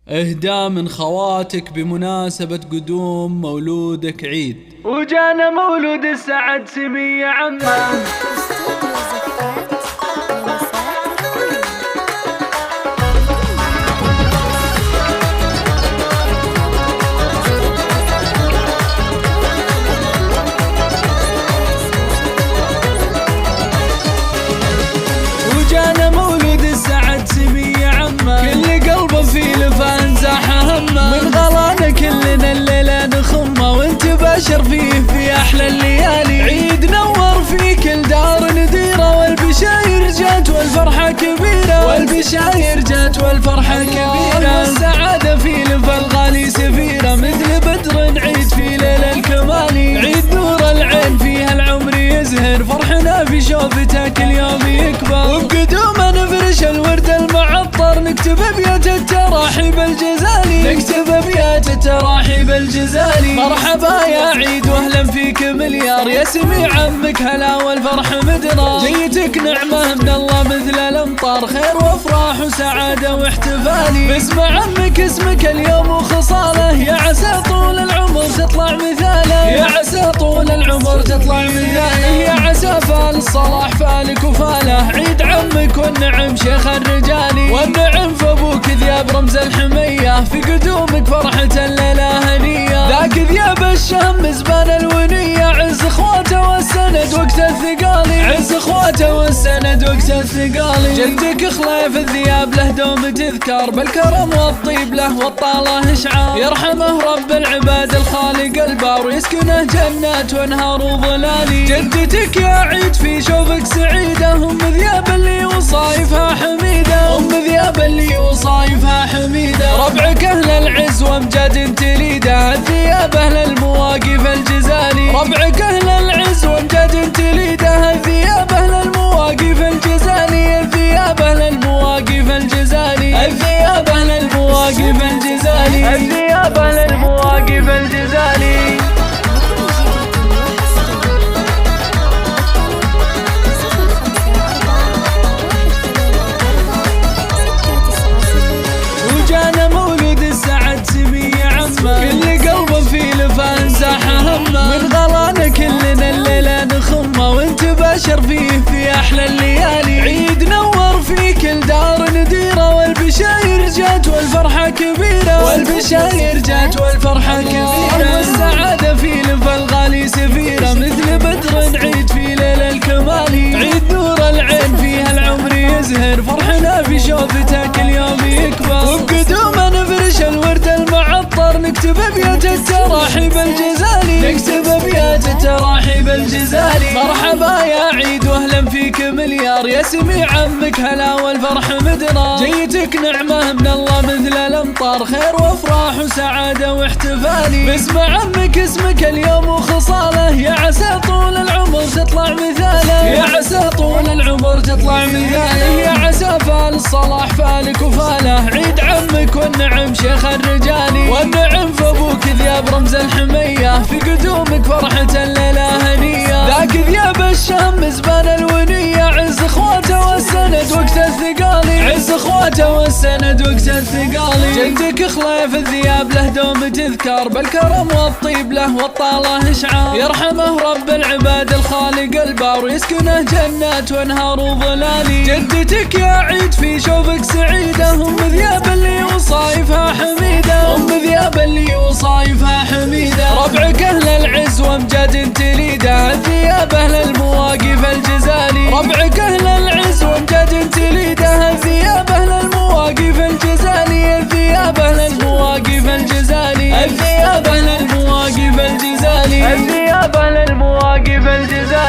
اهدى من خواتك بمناسبة قدوم مولودك عيد، وجانا مولود السعد سمي عمان. وجانا مولود السعد سمي عمان، كل قلبه في لفان زاح همه، من غلانا كلنا الليلة نخمه، وانت بشر فيه في احلى الليالي. عيد نور في كل دار نديره، والبشاير جات والفرحة كبيرة، والبشاير جات والفرحة كبيرة. والسعادة في لفا الغالي سفيرة، مثل بدر عيد في ليل الكمالي. عيد نور العين فيها العمر يزهر، فرحنا في شوفته كل يوم يكبر، وبقدومه نفرش الورد المعطر، نكتب ابيات التراحيب الجزالي، نكتب ابيات التراحيب الجزالي. مرحبا يا عيد واهلا فيك مليار، يا سمي عمك هلا والفرح مدرار. جيتك نعمه من الله مثل الامطار، خير وافراح وسعاده واحتفالي. باسم عمك اسمك اليوم وخصاله، يا عسى طول العمر تطلع مثاله، يا عسى طول العمر تطلع مثاله. يا عسى فال الصلاح فالك وفاله، عيد عمك والنعم شيخ الرجالي، والنعم فابوك ذياب رمز الحميه، في قدومك فرحة الليلة هنيه. ذاك ذياب الشهم زبان الونيه، عز اخواته والسند وقت الثقالي، عز اخواته والسند وقت الثقالي. جدك خليف الذياب له دوم تذكار، بالكرم والطيب له والطاله اشعار، يرحمه رب العباد الخالق البار، ويسكنه جنات وانهار وظلالي. جدتك يا عيد في شوفك سعيده، ام ذياب اللي وصايفها حميده، ام ذياب اللي وصايفها حميده. ربعك اهل العز وامجاد تليده، الذياب اهل المواقف الجزالي، ربعك اهل العز وامجاد تليده، الذياب اهل المواقف الجزالي، الذياب اهل المواقف الجزالي، الذياب اهل المواقف الجزالي، الذياب اهل المواقف الجزالي. وجانا مولود السعد سمي عمه، كل قلبه في لفان زاح همه، من غلانا كلنا الليلة نخمه، وانت بشر فيه في احلى الليالي. عيد نور في كل دار نديره، والبشاير جات والفرحة كبيرة، والبشاير جات والفرحة كبيرة. والسعادة في لفا الغالي سفيرة، مثل بدر عيد في ليل الكمالي. عيد نور العين فيها العمر يزهر، فرحنا في شوفته كل يوم يكبر، وبقدومه نفرش الورد المعطر، نكتب ابيات التراحيب الجزالي، نكتب ابيات التراحيب الجزالي. مرحبا يا عيد واهلا فيك مليار، يا سمي عمك هلا والفرح مدرار. جيتك نعمه من الله مثل الامطار، خير وافراح وسعاده واحتفالي. باسم عمك اسمك اليوم وخصاله، يا عسى طول العمر تطلع مثاله، يا عسى طول العمر تطلع مثاله. يا عسى فال الصلاح فالك وفاله، عيد عمك والنعم شيخ الرجالي، والنعم فابوك ذياب رمز الحميه، في قدومك فرحة الليلة هنيه. ذاك ذياب الشهم زبان الونيه، عز اخواته والسند وقت الثقالي، عز اخواته والسند وقت الثقالي. جدك خليف الذياب له دوم تذكار، بالكرم والطيب له والطاله اشعار، يرحمه رب العباد الخالق البار، ويسكنه جنات وانهار وظلالي. جدتك يا عيد في شوفك سعيده، ام ذياب اللي وصايفها حميده، ام ذياب اللي وصايفها حميده. ربعك اهل العز وامجاد تليده، الذياب اهل المواقف الجزالي، ربعك اهل العز وامجاد تليده، الذياب اهل المواقف الجزالي، الذياب اهل المواقف الجزالي، الذياب اهل المواقف الجزالي، الذياب اهل المواقف الجزالي.